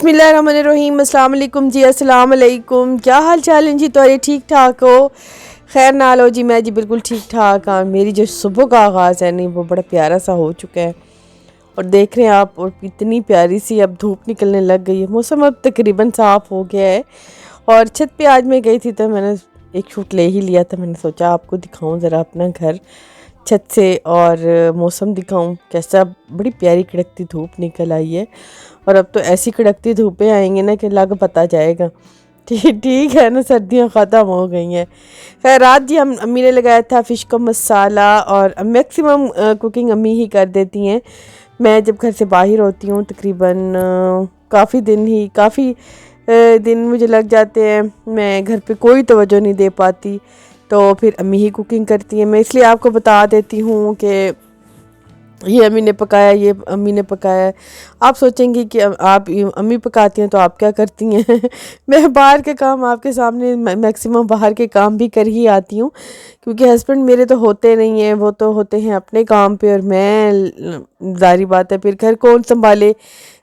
बिस्मिल्लाहिर्रहमानिर्रहीम। अस्सलाम वालेकुम जी। अस्सलाम वालेकुम। क्या हाल चाल है जी? तो अरे ठीक ठाक हो? खैर ना लो जी, मैं जी बिल्कुल ठीक ठाक हाँ। मेरी जो सुबह का आगाज़ है नहीं वो बड़ा प्यारा सा हो चुका है और देख रहे हैं आप, और इतनी प्यारी सी अब धूप निकलने लग गई है। मौसम अब तकरीबन साफ़ हो गया है और छत पे आज मैं गई थी तो मैंने एक शूट ले ही लिया था। मैंने सोचा आपको दिखाऊं ज़रा अपना घर छत से और मौसम दिखाऊं कैसा। बड़ी प्यारी कड़कती धूप निकल आई है और अब तो ऐसी कड़कती धूपें आएंगी ना कि लग पता जाएगा। ठीक ठीक है ना, सर्दियाँ ख़त्म हो गई हैं। खैर रात जी हम अम्मी ने लगाया था फ़िश का मसाला और मैक्सिमम कुकिंग अम्मी ही कर देती हैं। मैं जब घर से बाहर होती हूँ तकरीबन काफ़ी दिन मुझे लग जाते हैं, मैं घर पे कोई तवज्जो नहीं दे पाती, तो फिर अम्मी ही कुकिंग करती हैं। मैं इसलिए आपको बता देती हूँ कि ये अम्मी ने पकाया, ये अम्मी ने पकाया है। आप सोचेंगी कि आप अम्मी पकाती हैं तो आप क्या करती हैं? मैं बाहर के काम आपके सामने मैक्सिमम बाहर के काम भी कर ही आती हूँ, क्योंकि हस्बैंड मेरे तो होते नहीं हैं, वो तो होते हैं अपने काम पे और मैं जारी बात है फिर घर कौन संभाले।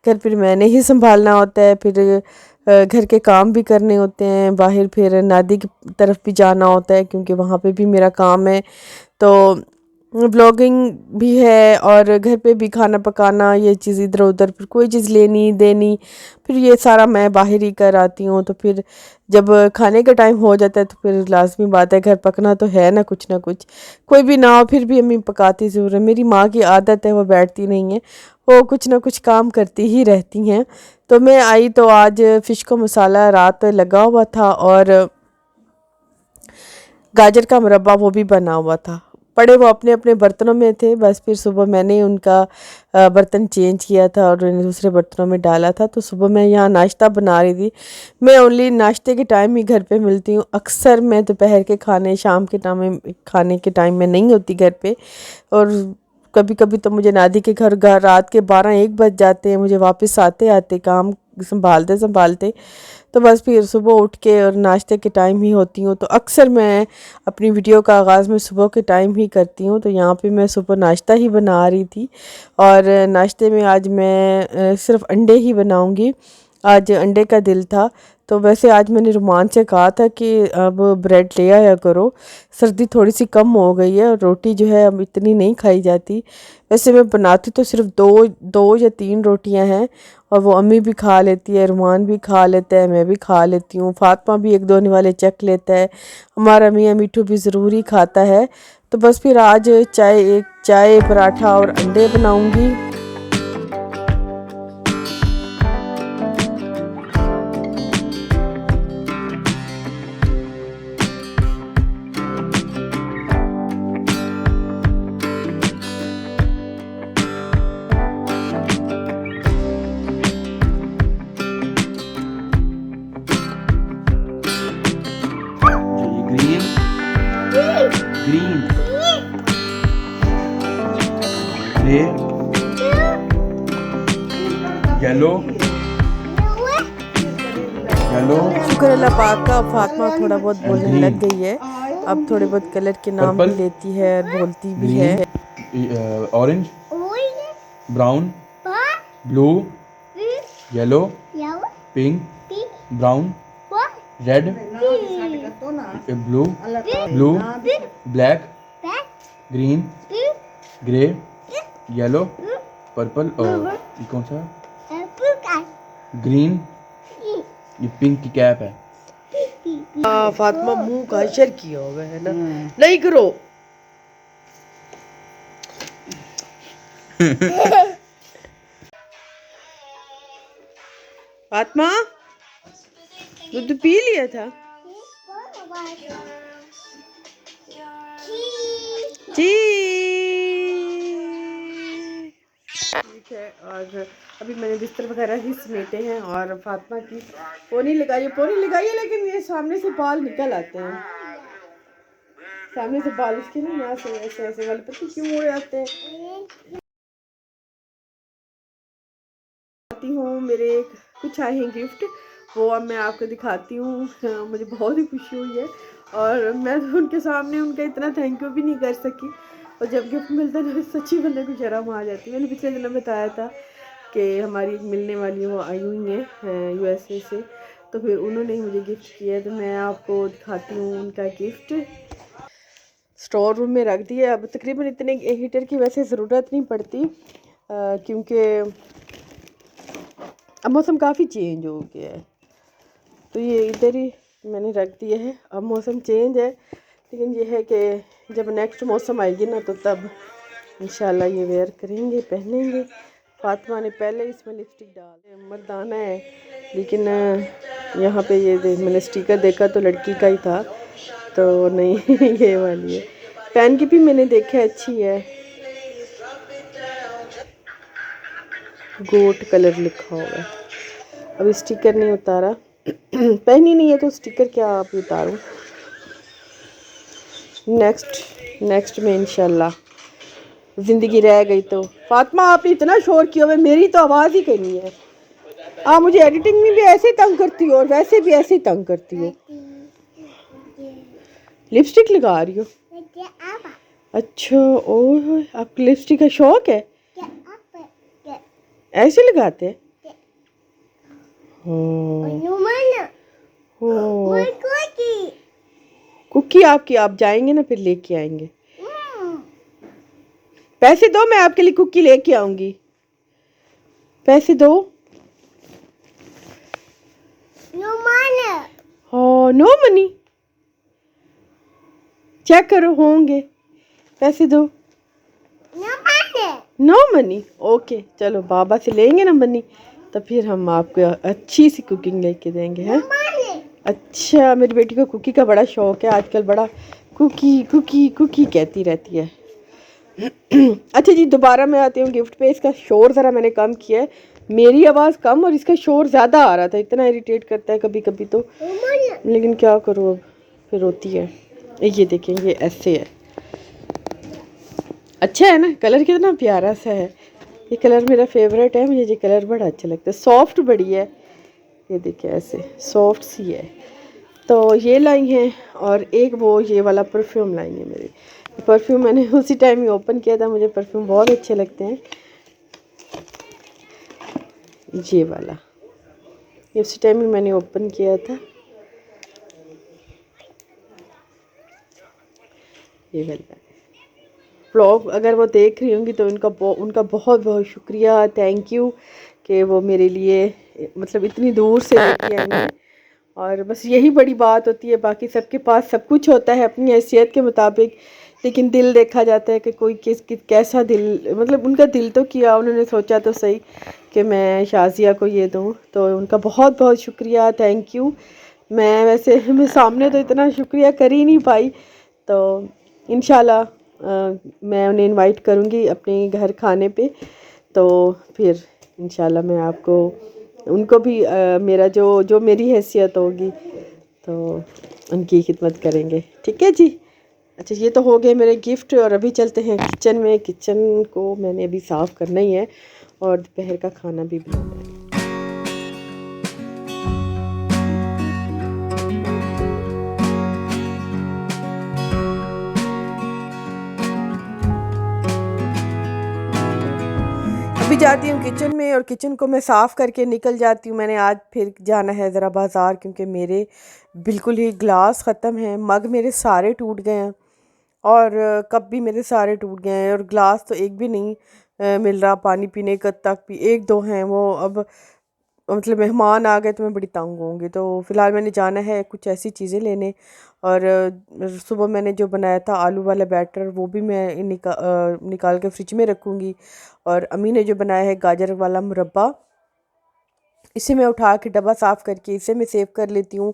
घर फिर मैंने ही संभालना होता है, फिर घर के काम भी करने होते हैं, बाहर फिर नादी की तरफ भी जाना होता है क्योंकि वहाँ पे भी मेरा काम है। तो ब्लॉगिंग भी है और घर पे भी खाना पकाना, ये चीज़ इधर उधर फिर कोई चीज़ लेनी देनी, फिर ये सारा मैं बाहर ही कर आती हूँ। तो फिर जब खाने का टाइम हो जाता है तो फिर लाजमी बात है घर पकना तो है ना कुछ, कोई भी ना हो फिर भी अम्मी पकाती ज़रूर है। मेरी माँ की आदत है, वो बैठती नहीं है, वो कुछ ना कुछ काम करती ही रहती हैं। तो मैं आई तो आज फ़िश का मसाला रात लगा हुआ था और गाजर का मुरब्बा वो भी बना हुआ था। पड़े वो अपने अपने बर्तनों में थे, बस फिर सुबह मैंने उनका बर्तन चेंज किया था और दूसरे बर्तनों में डाला था। तो सुबह मैं यहाँ नाश्ता बना रही थी। मैं ओनली नाश्ते के टाइम ही घर पे मिलती हूँ। अक्सर मैं दोपहर के खाने, शाम के टाइम में खाने के टाइम में नहीं होती घर पे। और कभी कभी तो मुझे नादी के घर रात के 12-1 बज जाते हैं मुझे वापस आते आते, काम संभालते संभालते। तो बस फिर सुबह उठ के और नाश्ते के टाइम ही होती हूँ। तो अक्सर मैं अपनी वीडियो का आगाज़ में सुबह के टाइम ही करती हूँ। तो यहाँ पे मैं सुबह नाश्ता ही बना रही थी और नाश्ते में आज मैं सिर्फ अंडे ही बनाऊँगी। आज अंडे का दिल था। तो वैसे आज मैंने रुमान से कहा था कि अब ब्रेड ले आया करो, सर्दी थोड़ी सी कम हो गई है और रोटी जो है अब इतनी नहीं खाई जाती। वैसे मैं बनाती तो सिर्फ दो दो या 3 रोटियां हैं और वो अम्मी भी खा लेती है, रुमान भी खा लेता है, मैं भी खा लेती हूँ, फातिमा भी 1-2 वाले चख लेता है, हमारा मियाँ मिठू भी ज़रूर ही खाता है। तो बस फिर आज चाय पराठा और अंडे बनाऊँगी। ग्रीन, ग्रे, येलो, शुक्र अल्लाह पाक का, फातिमा थोड़ा बहुत बोलने लग गई है। अब थोड़े बहुत कलर के नाम भी पर्पल, लेती है और बोलती भी है। Green, orange, brown, blue, yellow, pink, brown, red, blue, black, green, grey, yellow, purple और ये कौन सा ग्रीन, ये पिंक की कैप है। फातिमा मुंह का इशर किया हुआ है ना, नहीं करो। फातिमा दूध पी लिया था जी। ठीक है, और अभी मैंने बिस्तर वगैरह ही समेटे हैं और फातिमा की पोनी लगाई है, लेकिन ये सामने से बाल निकल आते हैं, सामने से बाल इसके ना यहाँ से ऐसे ऐसे वाले पता क्यों उड़ जाते हैं। आती हूँ, मेरे कुछ आए हैं गिफ्ट, वो अब मैं आपको दिखाती हूँ। मुझे बहुत ही खुशी हुई है और मैं तो उनके सामने उनका इतना थैंक यू भी नहीं कर सकी। और जब गिफ्ट मिलता है ना सच्ची बंदे को शर्म आ जाती है। मैंने पिछले दिन बताया था कि हमारी एक मिलने वाली वो आई हुई हैं यूएसए से, तो फिर उन्होंने ही मुझे गिफ्ट किया है। तो मैं आपको दिखाती हूँ उनका गिफ्ट। स्टोर रूम में रख दिया। अब तकरीबन इतने हीटर की वैसे ज़रूरत नहीं पड़ती क्योंकि अब मौसम काफ़ी चेंज हो गया है, तो ये इधर ही मैंने रख दिया है। अब मौसम चेंज है, लेकिन ये है कि जब नेक्स्ट मौसम आएगी ना तो तब इंशाल्लाह ये वेयर करेंगे, पहनेंगे। फातिमा ने पहले इसमें लिपस्टिक डाल, मर्दाना है, लेकिन यहाँ पे ये मैंने स्टिकर देखा तो लड़की का ही था, तो नहीं ये वाली है। पेन की भी मैंने देखा अच्छी है, गोट कलर लिखा हुआ है। अभी स्टिकर नहीं उतारा पहनी नहीं है तो स्टिकर क्या आप उतारूँ। नेक्स्ट में इंशाल्लाह ज़िंदगी रह गई तो। फातिमा आपने इतना शोर किया हुआ, मेरी तो आवाज़ ही करनी है। आप मुझे एडिटिंग में भी ऐसे ही तंग करती हो और वैसे भी ऐसे ही तंग करती हो। लिपस्टिक लगा रही हो? अच्छा, ओह आपको लिपस्टिक का शौक है? ऐसे लगाते हैं? कुकी आपकी, आप जाएंगे ना फिर लेके आएंगे। पैसे दो, मैं आपके लिए कुकी लेके आऊंगी। पैसे दो। हाँ, नो मनी। चेक करो होंगे, पैसे दो। नो मनी, ओके चलो बाबा से लेंगे ना मनी, तो फिर हम आपको अच्छी सी कुकिंग लेके देंगे हैं। अच्छा, मेरी बेटी को कुकी का बड़ा शौक है आजकल, बड़ा कुकी कुकी कुकी कहती रहती है। अच्छा जी, दोबारा मैं आती हूँ गिफ्ट पे। इसका शोर ज़रा मैंने कम किया है, मेरी आवाज़ कम और इसका शोर ज़्यादा आ रहा था, इतना इरिटेट करता है कभी कभी तो, लेकिन क्या करूँ अब, फिर होती है। ये देखें, ये ऐसे है, अच्छा है ना, कलर कितना प्यारा सा है। ये कलर मेरा फेवरेट है, मुझे ये कलर बड़ा अच्छा लगता है, सॉफ्ट बड़ी है। ये देखिए ऐसे सॉफ्ट सी है। तो ये लाई हैं, और एक वो ये वाला परफ्यूम लाई है मेरी। परफ्यूम मैंने उसी टाइम ही ओपन किया था, मुझे परफ्यूम बहुत अच्छे लगते हैं। ये वाला ये उसी टाइम ही मैंने ओपन किया था, ये वाला। व्लॉग अगर वो देख रही होंगी तो उनका बहुत बहुत शुक्रिया, थैंक यू कि वो मेरे लिए मतलब इतनी दूर से लेके आएंगे। और बस यही बड़ी बात होती है, बाकी सबके पास सब कुछ होता है अपनी हैसियत के मुताबिक, लेकिन दिल देखा जाता है कि कोई कैसा दिल, मतलब उनका दिल तो किया, उन्होंने सोचा तो सही कि मैं शाजिया को ये दूँ, तो उनका बहुत बहुत शुक्रिया, थैंक यू। मैं सामने तो इतना शुक्रिया कर ही नहीं पाई, तो इंशाल्लाह मैं उन्हें इनवाइट करूँगी अपने घर खाने पे, तो फिर इंशाल्लाह मैं आपको उनको भी मेरा जो मेरी हैसियत होगी तो उनकी खिदमत करेंगे, ठीक है जी। अच्छा, ये तो हो गए मेरे गिफ्ट, और अभी चलते हैं किचन में। किचन को मैंने अभी साफ़ करना ही है और दोपहर का खाना भी बनाना है। अभी जाती हूँ किचन में, और किचन को मैं साफ़ करके निकल जाती हूँ। मैंने आज फिर जाना है ज़रा बाज़ार, क्योंकि मेरे बिल्कुल ही ग्लास ख़त्म हैं, मग मेरे सारे टूट गए हैं, और कप भी मेरे सारे टूट गए हैं, और ग्लास तो एक भी नहीं मिल रहा पानी पीने का तक भी। एक दो हैं वो, अब मतलब मेहमान आ गए तो मैं बड़ी तंग होंगी। तो फ़िलहाल मैंने जाना है कुछ ऐसी चीज़ें लेने, और सुबह मैंने जो बनाया था आलू वाला बैटर, वो भी मैं निकाल के फ्रिज में रखूँगी। और अम्मी ने जो बनाया है गाजर वाला मुरब्बा, इसे मैं उठा के डब्बा साफ़ करके इसे मैं सेव कर लेती हूँ,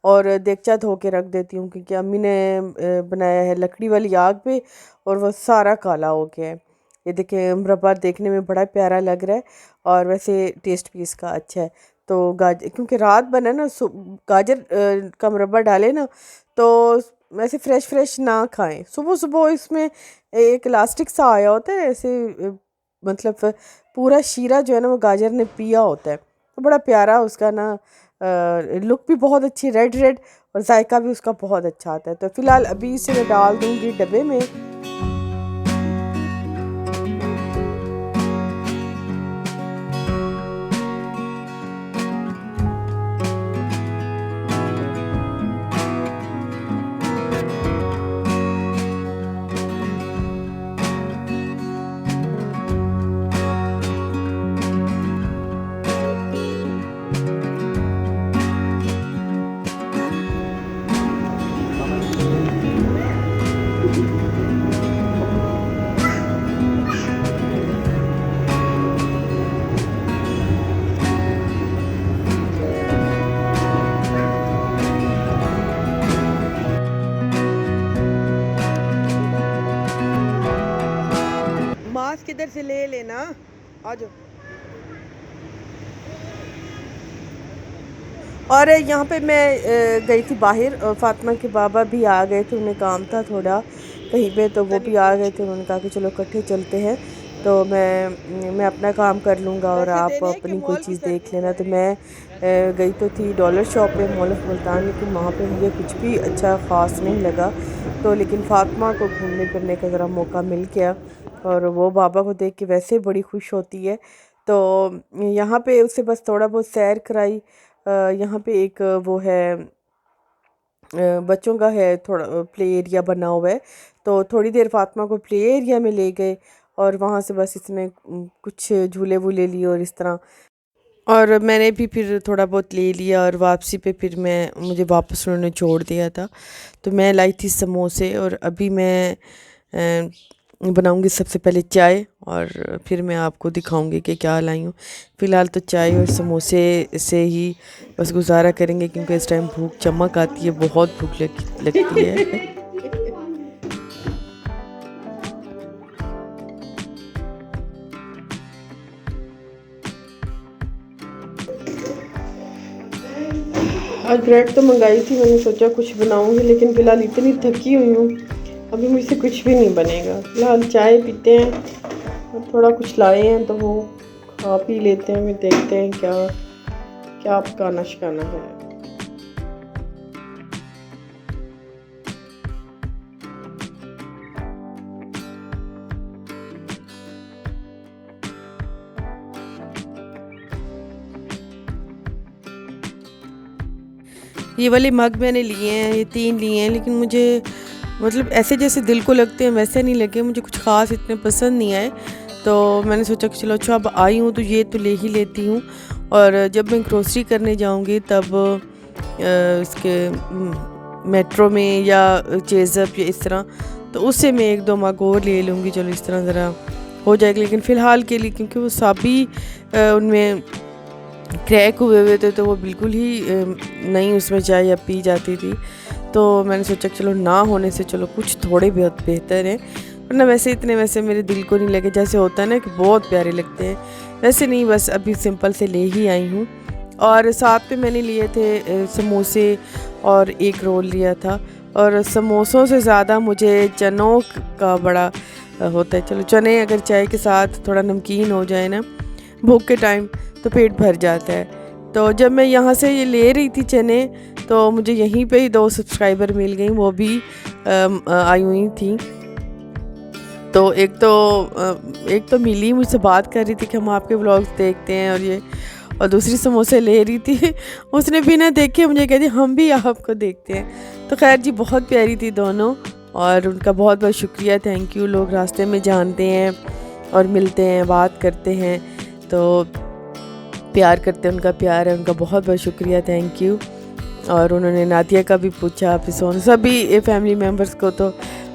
और देगचा धो के रख देती हूँ, क्योंकि अम्मी ने बनाया है लकड़ी वाली आग पे, और वह सारा काला हो गया है। ये देखें, मुरब्बा देखने में बड़ा प्यारा लग रहा है, और वैसे टेस्ट भी इसका अच्छा है। तो गाजर क्योंकि रात बना ना, गाजर का मुरब्बा डाले ना, तो वैसे फ्रेश ना खाएं। सुबह सुबह इसमें एक इलास्टिक सा आया होता है ऐसे, मतलब पूरा शीरा जो है ना वो गाजर ने पिया होता है, तो बड़ा प्यारा उसका ना लुक भी बहुत अच्छी, रेड रेड, और जायका भी उसका बहुत अच्छा आता है। तो फ़िलहाल अभी इसे मैं डाल दूँगी डब्बे में। मास्क किधर से ले लेना, आ जाओ। और यहाँ पे मैं गई थी बाहर, और फातिमा के बाबा भी आ गए थे, उन्हें काम था थोड़ा कहीं पे, तो वो भी आ गए थे। उन्होंने कहा कि चलो इकट्ठे चलते हैं, तो मैं अपना काम कर लूँगा और आप अपनी कोई चीज़ देख लेना। तो मैं गई तो थी डॉलर शॉप पे, मॉल ऑफ मुल्तान, लेकिन वहाँ पे मुझे कुछ भी अच्छा ख़ास नहीं लगा। तो लेकिन फातिमा को घूमने फिरने का ज़रा मौका मिल गया, और वो बाबा को देख के वैसे बड़ी खुश होती है। तो यहाँ पे उससे बस थोड़ा बहुत सैर कराई। यहाँ पे एक वो है बच्चों का है, थोड़ा प्ले एरिया बना हुआ है, तो थोड़ी देर फातिमा को प्ले एरिया में ले गए, और वहाँ से बस इसने कुछ झूले वूले लिए और इस तरह, और मैंने भी फिर थोड़ा बहुत ले लिया, और वापसी पे फिर मुझे वापस उन्होंने छोड़ दिया था। तो मैं लाई थी समोसे, और अभी मैं बनाऊंगी सबसे पहले चाय, और फिर मैं आपको दिखाऊंगी कि क्या लाई हूँ। फ़िलहाल तो चाय और समोसे से ही बस गुजारा करेंगे, क्योंकि इस टाइम भूख चमक आती है, बहुत भूख लगती है। आज ब्रेड तो मंगाई थी, मैंने सोचा कुछ बनाऊंगी, लेकिन फ़िलहाल इतनी थकी हुई हूँ, अभी मुझसे कुछ भी नहीं बनेगा। फ़िलहाल चाय पीते हैं, और थोड़ा कुछ लाए हैं तो वो खा पी लेते हैं, फिर देखते हैं क्या क्या पकाना शकाना है। ये वाले मग मैंने लिए हैं, ये 3 लिए हैं, लेकिन मुझे मतलब ऐसे जैसे दिल को लगते हैं वैसे नहीं लगे, मुझे कुछ ख़ास इतने पसंद नहीं आए। तो मैंने सोचा कि चलो अच्छा अब आई हूँ तो ये तो ले ही लेती हूँ, और जब मैं ग्रोसरी करने जाऊँगी तब इसके मेट्रो में या चेज़अप या इस तरह, तो उससे मैं 1-2 मग और ले लूँगी, चलो इस तरह ज़रा हो जाएगा। लेकिन फ़िलहाल के लिए, क्योंकि वो सभी उनमें क्रैक हुए थे, तो वो बिल्कुल ही नहीं उसमें चाय या पी जाती थी। तो मैंने सोचा चलो ना होने से चलो कुछ थोड़े बहुत बेहतर हैं, वरना वैसे इतने वैसे मेरे दिल को नहीं लगे। जैसे होता है ना कि बहुत प्यारे लगते हैं, वैसे नहीं, बस अभी सिंपल से ले ही आई हूँ। और साथ में मैंने लिए थे समोसे और एक रोल लिया था, और समोसों से ज़्यादा मुझे चनों का बड़ा होता है। चलो चने अगर चाय के साथ थोड़ा नमकीन हो जाए ना भूख के टाइम, तो पेट भर जाता है। तो जब मैं यहाँ से ये ले रही थी चने, तो मुझे यहीं पे ही 2 सब्सक्राइबर मिल गई, वो भी आई हुई थी। तो एक तो मिली, मुझसे बात कर रही थी कि हम आपके व्लॉग्स देखते हैं, और दूसरी समोसे ले रही थी, उसने बिना देखे मुझे कह दिया हम भी आपको देखते हैं। तो खैर जी, बहुत प्यारी थी दोनों, और उनका बहुत बहुत शुक्रिया, थैंक यू। लोग रास्ते में जानते हैं और मिलते हैं, बात करते हैं, तो प्यार करते हैं, उनका प्यार है, उनका बहुत बहुत शुक्रिया, थैंक यू। और उन्होंने नादिया का भी पूछा, फिर सोनू, सभी फैमिली मेम्बर्स को तो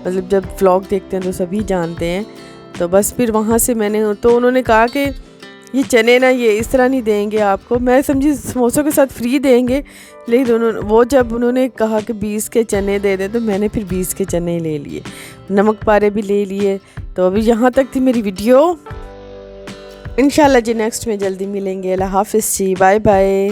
मतलब जब व्लॉग देखते हैं तो सभी जानते हैं। तो बस फिर वहाँ से तो उन्होंने कहा कि ये चने ना ये इस तरह नहीं देंगे आपको, मैं समझी समोसों के साथ फ्री देंगे, लेकिन जब उन्होंने कहा कि 20 के चने दे दें, तो मैंने फिर 20 के चने ले लिए, नमक पारे भी ले लिए। तो अभी यहाँ तक थी मेरी वीडियो, इंशाल्लाह जी नेक्स्ट में जल्दी मिलेंगे। अल्लाह हाफ़िज़ जी, बाय बाय।